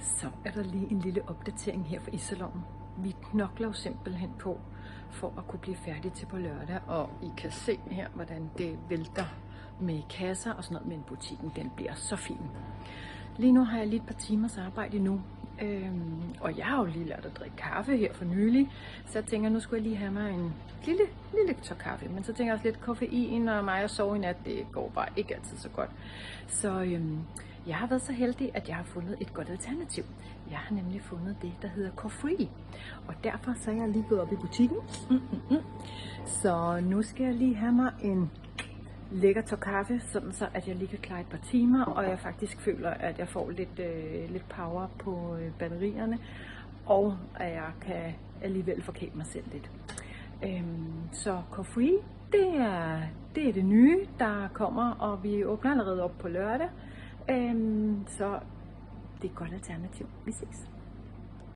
Så er der lige en lille opdatering her fra Isalon. Vi knokler jo simpelthen på for at kunne blive færdige til på lørdag, og I kan se her, hvordan det vælter med kasser og sådan noget, men butikken den bliver så fin. Lige nu har jeg lige et par timers arbejde endnu, og jeg har jo lige lært at drikke kaffe her for nylig, så jeg tænker, nu skulle jeg lige have mig en lille tår kaffe, men så tænker jeg også lidt koffein, og mig at sove i nat, det går bare ikke altid så godt. Så jeg har været så heldig, at jeg har fundet et godt alternativ. Jeg har nemlig fundet det, der hedder Cofree, og derfor så er jeg lige gået op i butikken. Så nu skal jeg lige have mig en lækker tår kaffe, sådan så at jeg lige kan klare et par timer, og jeg faktisk føler, at jeg får lidt power på batterierne, og at jeg kan alligevel forkæle mig selv lidt. Så Cofree, det er det nye, der kommer, og vi åbner allerede op på lørdag, så det er et godt alternativ. Vi ses.